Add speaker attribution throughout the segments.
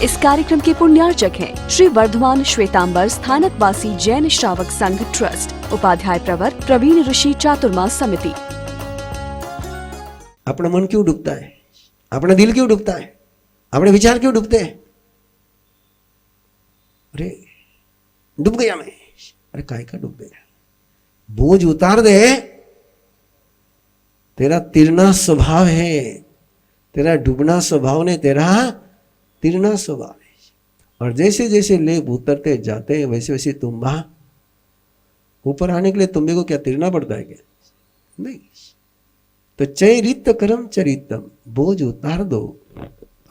Speaker 1: इस कार्यक्रम के पुण्यार्चक हैं श्री वर्धमान श्वेतांबर स्थानकवासी जैन श्रावक संघ ट्रस्ट, उपाध्याय प्रवर प्रवीण ऋषि चातुर्मास समिति।
Speaker 2: अपना मन क्यों डूबता है, अपना दिल क्यों डूबता है, अपने विचार क्यों डूबते हैं? अरे डूब गया मैं, अरे काय का डूब गया? बोझ उतार दे। तेरा तिरना स्वभाव है, तेरा डूबना स्वभाव ने तेरा तिरना स्वभाव है। और जैसे जैसे लेप उतरते जाते हैं वैसे वैसे तुम ऊपर आने के लिए तुम्हें को क्या तिरना पड़ता है क्या? नहीं। तो चरित करम चरितम, बोझ उतार दो,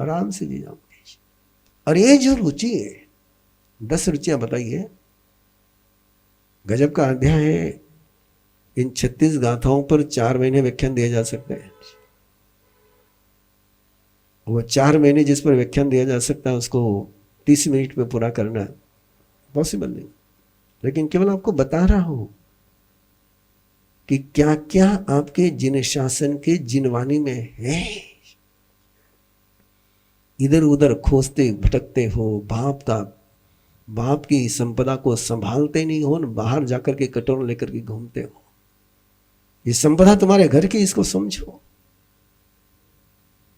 Speaker 2: आराम से जी जाओगे। और ये जो रुचि है, 10 रुचियां बताइए, गजब का अध्याय है। इन 36 गाथाओं पर 4 महीने व्याख्यान दिया जा सकता है। वो 4 महीने जिस पर व्याख्यान दिया जा सकता है उसको 30 मिनट में पूरा करना पॉसिबल नहीं। लेकिन केवल आपको बता रहा हूं कि क्या क्या आपके जिन शासन के जिनवानी में है। इधर उधर खोजते भटकते हो, बाप की संपदा को संभालते नहीं हो, बाहर जाकर के कटोरा लेकर के घूमते हो। ये संपदा तुम्हारे घर की, इसको समझो।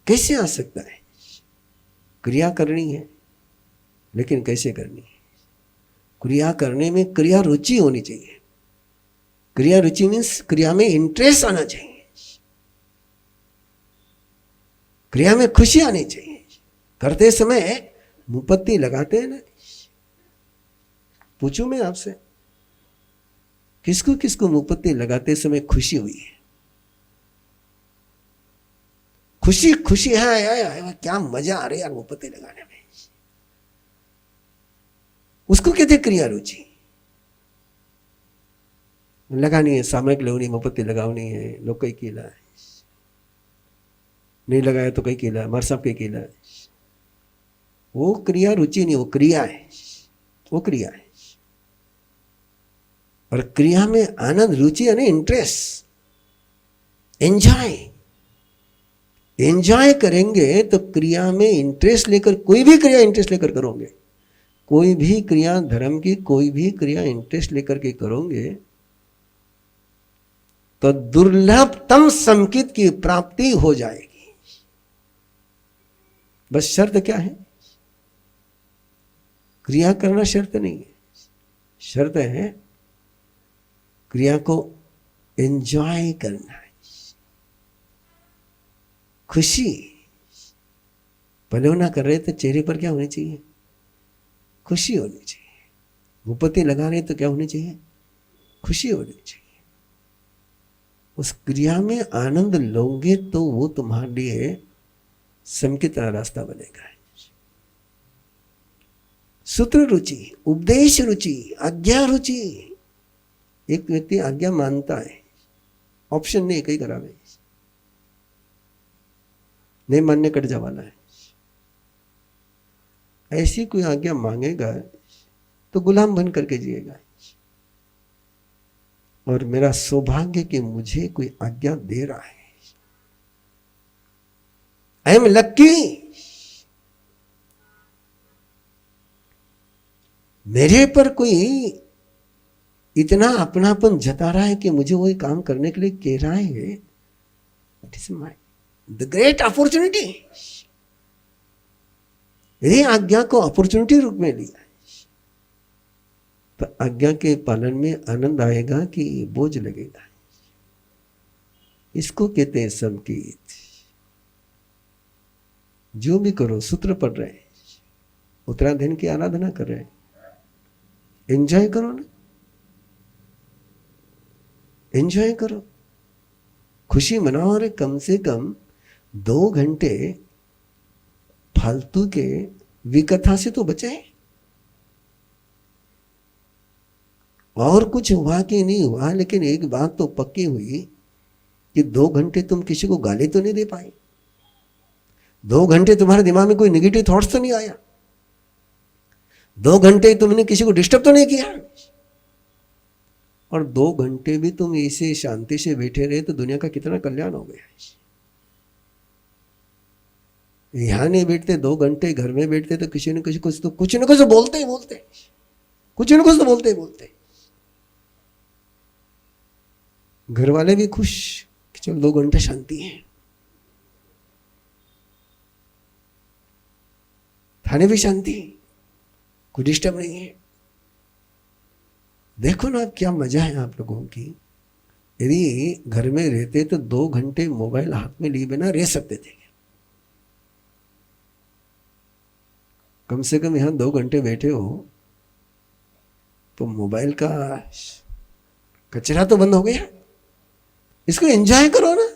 Speaker 2: कैसे आ सकता है? क्रिया करनी है, लेकिन कैसे करनी है? क्रिया करने में क्रिया रुचि होनी चाहिए। क्रिया रुचि मीन्स क्रिया में इंटरेस्ट आना चाहिए, क्रिया में खुशी आनी चाहिए। करते समय मुपत्ति लगाते हैं ना। पूछूं मैं आपसे, किसको किसको मुपत्ति लगाते समय खुशी हुई है? खुशी है, क्या मजा आ रहा है यार मुपत्ति लगाने में। उसको कहते क्रिया रुचि। लगानी है, सामयिक लेवनी मुपत्ति लगावनी है, लोग कई कीला है, नहीं लगाया तो कई कीला है, मर सब कई कीला है। वो क्रिया रुचि नहीं, वो क्रिया है, वो क्रिया है। और क्रिया में आनंद, रुचि यानी इंटरेस्ट, एंजॉय करेंगे तो क्रिया में इंटरेस्ट लेकर, कोई भी क्रिया इंटरेस्ट लेकर करोगे, कोई भी क्रिया धर्म की, कोई भी क्रिया इंटरेस्ट लेकर के करोगे तो दुर्लभतम संकित की प्राप्ति हो जाएगी। बस शर्त क्या है? क्रिया करना शर्त नहीं है, शर्त है क्रिया को एंजॉय करना है। खुशी पलवना कर रहे तो चेहरे पर क्या होनी चाहिए? खुशी होनी चाहिए। मुपत्ति लगा रहे तो क्या होनी चाहिए? खुशी होनी चाहिए। उस क्रिया में आनंद लोगे तो वो तुम्हारे लिए संकित रास्ता बनेगा। सूत्र रुचि, उपदेश रुचि, आज्ञा रुचि। एक व्यक्ति आज्ञा मानता है, ऑप्शन नहीं, कहीं करावे, नहीं मानने कट जा वाला है। ऐसी कोई आज्ञा मांगेगा तो गुलाम बन करके जिएगा। और मेरा सौभाग्य कि मुझे कोई आज्ञा दे रहा है। आई एम लक्की। मेरे पर कोई इतना अपनापन जता रहा है कि मुझे वही काम करने के लिए कह रहा है। It is my the great opportunity. यदि आज्ञा को अपॉर्चुनिटी रूप में लिया तो आज्ञा के पालन में आनंद आएगा कि बोझ लगेगा? इसको कहते हैं संकेत। जो भी करो, सूत्र पढ़ रहे हैं, उत्तराधीन की आराधना कर रहे हैं, एंजॉय करो ना, एंजॉय करो, खुशी मनाओ। और कम से कम 2 घंटे फालतू के विकथा से तो बचे। और कुछ हुआ कि नहीं हुआ, लेकिन एक बात तो पक्की हुई कि 2 घंटे तुम किसी को गाली तो नहीं दे पाए, 2 घंटे तुम्हारे दिमाग में कोई नेगेटिव थॉट्स तो नहीं आया, 2 घंटे तुमने किसी को डिस्टर्ब तो नहीं किया। और 2 घंटे भी तुम ऐसे शांति से बैठे रहे तो दुनिया का कितना कल्याण हो गया। यहाँ नहीं बैठते, 2 घंटे घर में बैठते तो किसी न किसी कुछ न कुछ तो बोलते ही बोलते, कुछ न कुछ तो बोलते ही बोलते। घर वाले भी खुश कि चलो 2 घंटे शांति है, थाने भी शांति, कोई डिस्टर्ब नहीं है। देखो ना क्या मजा है आप लोगों की। यदि घर में रहते तो 2 घंटे मोबाइल हाथ में लिए बिना रह सकते थे। कम से कम यहां 2 घंटे बैठे हो तो मोबाइल का कचरा तो बंद हो गया। इसको एंजॉय करो ना,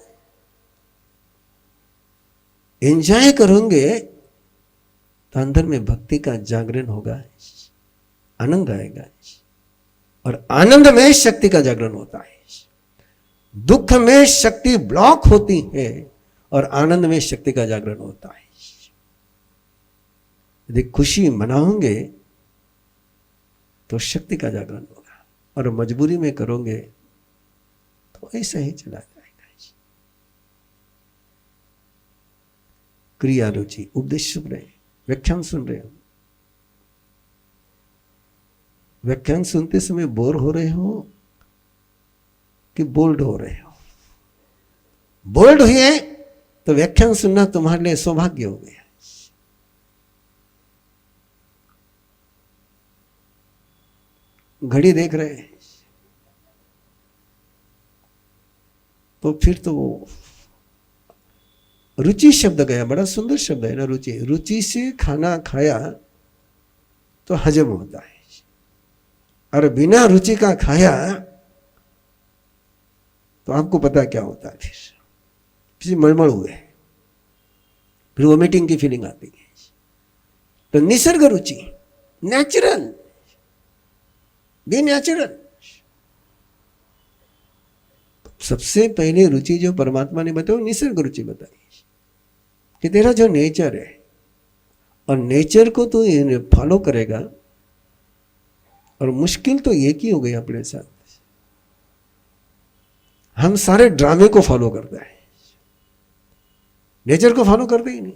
Speaker 2: एंजॉय करोगे तो अंदर में भक्ति का जागरण होगा, आनंद आएगा, और आनंद में शक्ति का जागरण होता है। दुख में शक्ति ब्लॉक होती है और आनंद में शक्ति का जागरण होता है। यदि खुशी मनाओगे तो शक्ति का जागरण होगा, और मजबूरी में करोगे तो ऐसा ही चला जाएगा। क्रिया रुचि, उपदेश सुन रहे, व्याख्यान सुन रहे हो, व्याख्यान सुनते समय बोर हो रहे हो कि बोल्ड हो रहे हो? बोल्ड हुए तो व्याख्यान सुनना तुम्हारे लिए सौभाग्य हो गया। घड़ी देख रहे हैं तो फिर तो वो रुचि शब्द गया, बड़ा सुंदर शब्द है ना रुचि। रुचि से खाना खाया तो हजम होता है, और बिना रुचि का खाया तो आपको पता क्या होता है, फिर मड़मड़ हुए, फिर वोमिटिंग की फीलिंग आती है। तो निसर्ग रुचि, नेचुरल, बी नेचुरल। सबसे पहले रुचि जो परमात्मा ने बताई निसर्ग रुचि बताई कि तेरा जो नेचर है, और नेचर को तो फॉलो करेगा। और मुश्किल तो एक ही हो गई अपने साथ, हम सारे ड्रामे को फॉलो करते हैं, नेचर को फॉलो करते ही नहीं।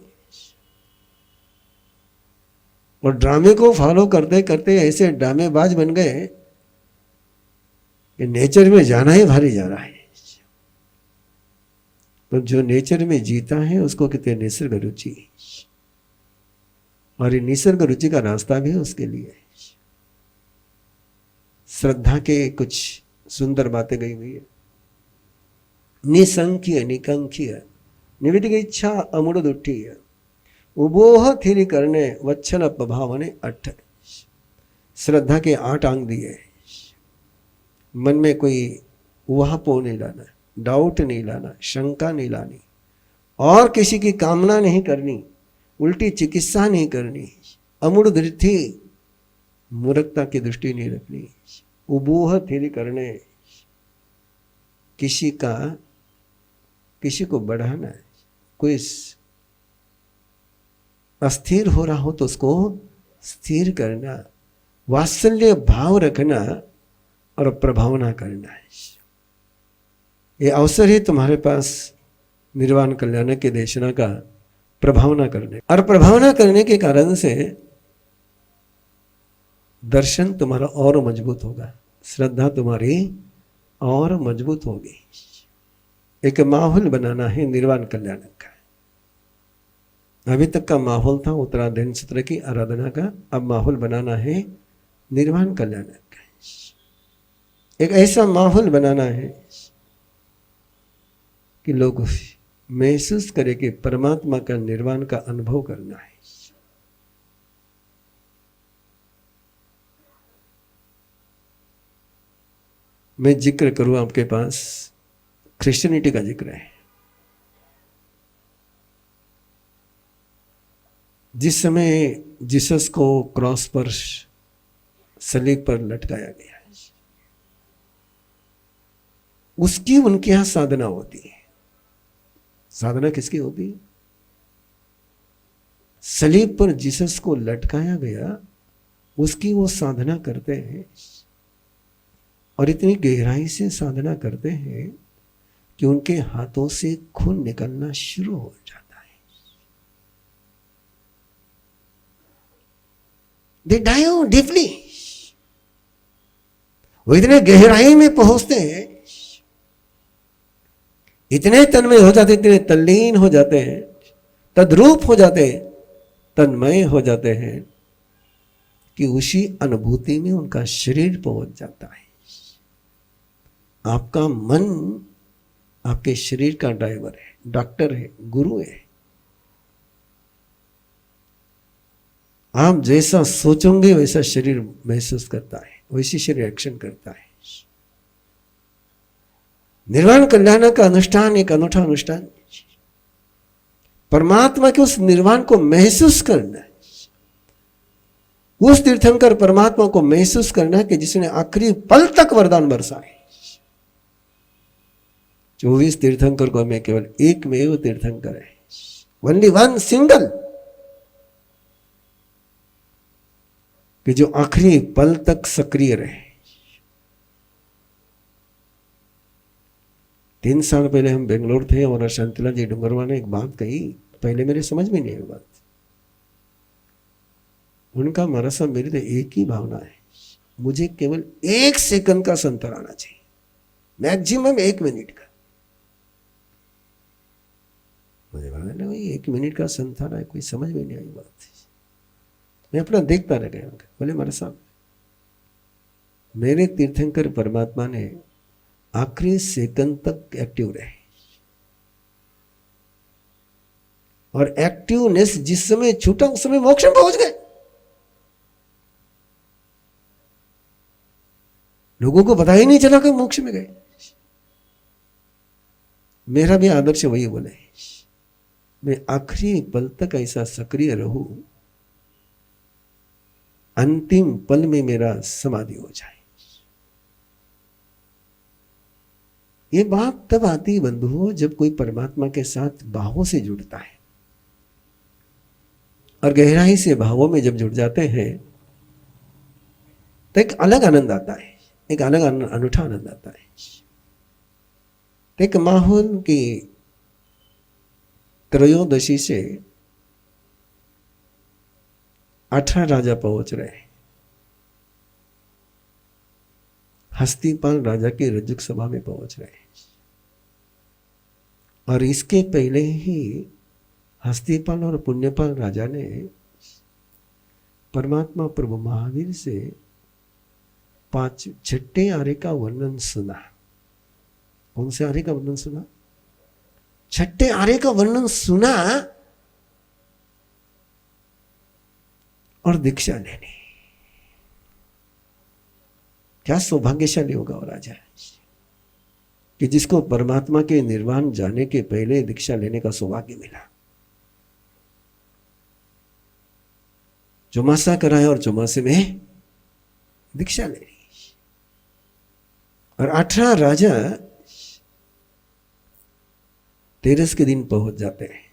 Speaker 2: और ड्रामे को फॉलो करते करते ऐसे ड्रामेबाज बन गए कि नेचर में जाना ही भारी जा रहा है। तो जो नेचर में जीता है उसको कहते हैं निसर्ग रुचि, और ये निसर्ग रुचि का रास्ता भी है उसके लिए। श्रद्धा के कुछ सुंदर बातें गई हुई है। निसंख्य निकंख्य निविदिक इच्छा अमूढ़ दुट्ठीय उबोह थिरी करने वच्छन भावने 8। श्रद्धा के 8 अंग दिए। मन में कोई उहापो नहीं लाना, डाउट नहीं लाना, शंका नहीं लानी, और किसी की कामना नहीं करनी, उल्टी चिकित्सा नहीं करनी, अमूढ़ दृष्टि मूर्खता की दृष्टि नहीं रखनी, उबोह थिरी करने किसी को बढ़ाना है, कोई अस्थिर हो रहा हो तो उसको स्थिर करना, वात्सल्य भाव रखना और प्रभावना करना है। ये अवसर है तुम्हारे पास निर्वाण कल्याण के देशना का प्रभावना करने, और प्रभावना करने के कारण से दर्शन तुम्हारा और मजबूत होगा, श्रद्धा तुम्हारी और मजबूत होगी। एक माहौल बनाना है निर्वाण कल्याण का। अभी तक का माहौल था उत्तराधीन सूत्र की आराधना का, अब माहौल बनाना है निर्वाण कल्याण का। एक ऐसा माहौल बनाना है कि लोग महसूस करें कि परमात्मा का निर्वाण का अनुभव करना है। मैं जिक्र करूं आपके पास, क्रिश्चियनिटी का जिक्र है। जिस समय जीसस को क्रॉस पर सलीब पर लटकाया गया, उसकी उनके यहां साधना होती है। साधना किसकी होती है? सलीब पर जीसस को लटकाया गया, उसकी वो साधना करते हैं, और इतनी गहराई से साधना करते हैं कि उनके हाथों से खून निकलना शुरू हो जाता है। दे डाइव डीपली, वो इतने गहराई में पहुंचते हैं, इतने तन्मय हो जाते, इतने तल्लीन हो जाते हैं, तद्रूप हो जाते हैं, तन्मय हो जाते हैं कि उसी अनुभूति में उनका शरीर पहुंच जाता है। आपका मन आपके शरीर का ड्राइवर है, डॉक्टर है, गुरु है। आप जैसा सोचोगे वैसा शरीर महसूस करता है, वैसी शरीर एक्शन करता है। निर्वाण कल्याण का अनुष्ठान एक अनूठा अनुष्ठान, परमात्मा के उस निर्वाण को महसूस करना है, उस तीर्थंकर परमात्मा को महसूस करना है कि जिसने आखिरी पल तक वरदान बरसाए। 24 तीर्थंकर को मैं केवल एक में वो तीर्थंकर है, ओनली वन सिंगल, कि जो आखिरी पल तक सक्रिय रहे। 3 साल पहले हम बेंगलोर थे और शांतिलाल जी डूंगरवा ने एक बात कही, पहले मेरे समझ में नहीं आई बात। उनका हमारा सब मेरी तो एक ही भावना है, मुझे केवल 1 सेकंड का संतर आना चाहिए, मैक्सिमम 1 मिनट का। मुझे बोला ना भाई 1 मिनट का संतर है, कोई समझ में नहीं आई बात। मैं अपना देखता रह गया। बोले हमारे साहब, मेरे तीर्थंकर परमात्मा ने आखिरी सेकंड तक एक्टिव रहे, और एक्टिवनेस जिस समय छूटा उस समय मोक्ष में पहुंच गए। लोगों को पता ही नहीं चला कि मोक्ष में गए। मेरा भी आदर्श वही बोले, मैं आखिरी पल तक ऐसा सक्रिय रहूं, अंतिम पल में मेरा समाधि हो जाए। ये बात तब आती बंधुओं जब कोई परमात्मा के साथ भावों से जुड़ता है, और गहराई से भावों में जब जुड़ जाते हैं तो एक अलग आनंद आता है, एक अलग अनूठा आनंद आता है। एक माहौल की त्रयोदशी से 18 राजा पहुंच रहे हैं। हस्तिपाल राजा की रज्जुक सभा में पहुंच रहे हैं, और इसके पहले ही हस्तिपाल और पुण्यपाल राजा ने परमात्मा प्रभु महावीर से 6ठे आर्य का वर्णन सुना। कौन से आर्य का वर्णन सुना? 6ठे आर्य का वर्णन सुना और दीक्षा लेनी। क्या सौभाग्यशाली होगा वो राजा कि जिसको परमात्मा के निर्वाण जाने के पहले दीक्षा लेने का सौभाग्य मिला। चौमासा कराया और चौमासे में दीक्षा ले ली। और 18 राजा तेरस के दिन पहुंच जाते हैं।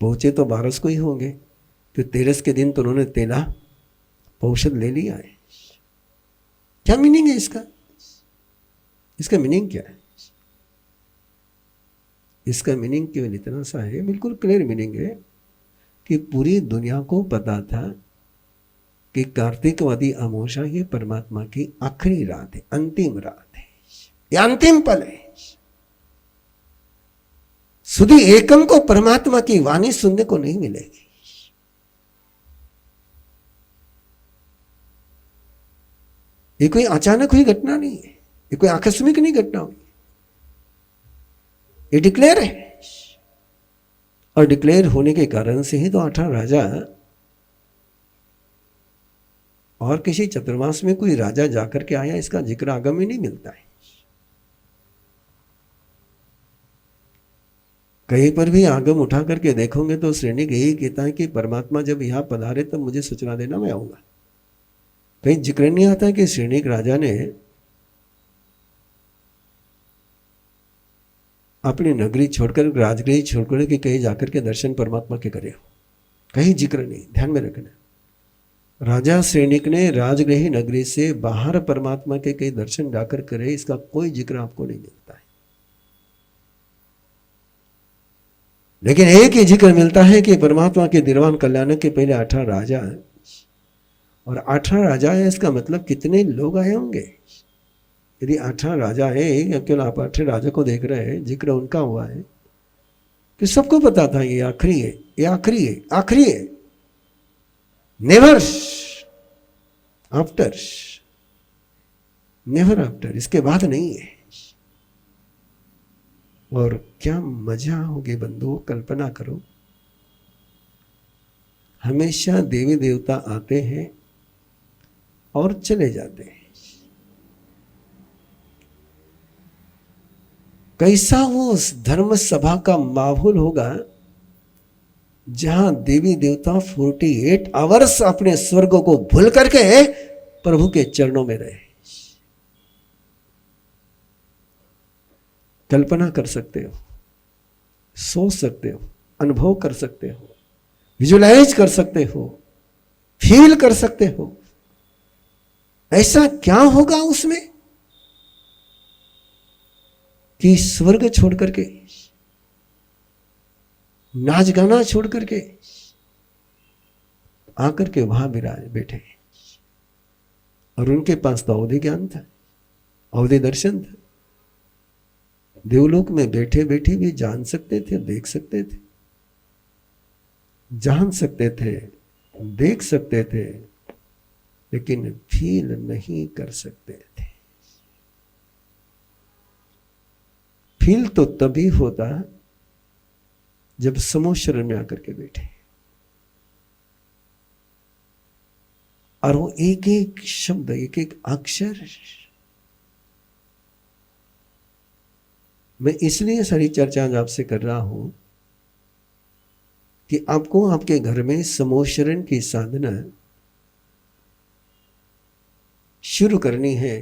Speaker 2: पहुंचे तो 12 को ही होंगे, तो तेरस के दिन तो उन्होंने तेला औषध ले लिया है। क्या मीनिंग है इसका? इसका मीनिंग क्या है? इसका मीनिंग केवल इतना सा है, बिल्कुल क्लियर मीनिंग है कि पूरी दुनिया को पता था कि कार्तिकवादी अमावस्या ये परमात्मा की आखिरी रात है, अंतिम रात है, ये अंतिम पल है। सुधी एकम को परमात्मा की वाणी सुनने को नहीं मिलेगी। ये कोई अचानक हुई घटना नहीं है, ये कोई आकस्मिक नहीं घटना हुई, ये डिक्लेयर है। और डिक्लेयर होने के कारण से ही तो 18 राजा, और किसी चतुर्मास में कोई राजा जाकर के आया इसका जिक्र आगम में नहीं मिलता है। कहीं पर भी आगम उठा करके देखोगे तो श्रेणी यही कहता है कि परमात्मा जब यहां पधारे तब मुझे सूचना देना, मैं आऊंगा। कहीं जिक्र नहीं आता कि श्रेणी राजा ने अपनी नगरी छोड़कर, राजगृह छोड़कर के कहीं जाकर के दर्शन परमात्मा के करे हो, कहीं जिक्र नहीं। ध्यान में रखना, राजा सैनिक ने राजगृह नगरी से बाहर परमात्मा के कई दर्शन जाकर करे, इसका कोई जिक्र आपको नहीं मिलता है। लेकिन एक ही जिक्र मिलता है कि परमात्मा के निर्वाण कल्याण के पहले 18 राजा और 18 राजा है, इसका मतलब कितने लोग आए होंगे। यदि 18 राजा है, केवल आप 18 राजा को देख रहे हैं, जिक्र उनका हुआ है कि सबको पता था ये आखिरी है, ये आखिरी है, आखिरी है, नेवर आफ्टर, नेवर आफ्टर, इसके बाद नहीं है। और क्या मजा होगी बंधुओं, कल्पना करो, हमेशा देवी देवता आते हैं और चले जाते हैं। कैसा वो उस धर्म सभा का माहौल होगा जहां देवी देवता 48 आवर्स अपने स्वर्ग को भूल करके प्रभु के चरणों में रहे। कल्पना कर सकते हो, सोच सकते हो, अनुभव कर सकते हो, विजुलाइज कर सकते हो, फील कर सकते हो, ऐसा क्या होगा उसमें कि स्वर्ग छोड़ करके, नाच गाना छोड़ करके आकर के वहां विराज बैठे। और उनके पास तो अवधि ज्ञान था, अवधि दर्शन था। देवलोक में बैठे बैठे भी जान सकते थे, देख सकते थे, जान सकते थे, देख सकते थे, लेकिन फील नहीं कर सकते थे। फील तो तभी होता जब समूह शरण में आकर के बैठे और वो एक एक शब्द, एक एक अक्षर, मैं इसलिए सारी चर्चा आज आपसे कर रहा हूं कि आपको आपके घर में समूह शरण की साधना शुरू करनी है।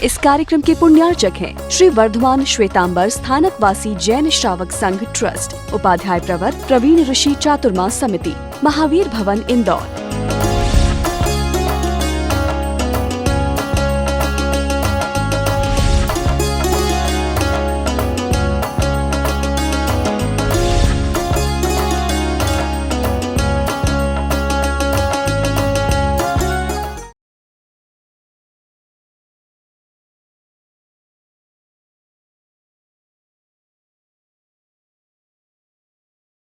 Speaker 1: इस कार्यक्रम के पुण्यार्चक हैं श्री वर्धमान श्वेतांबर स्थानकवासी जैन श्रावक संघ ट्रस्ट, उपाध्याय प्रवर प्रवीण ऋषि चातुर्मा समिति, महावीर भवन इंदौर।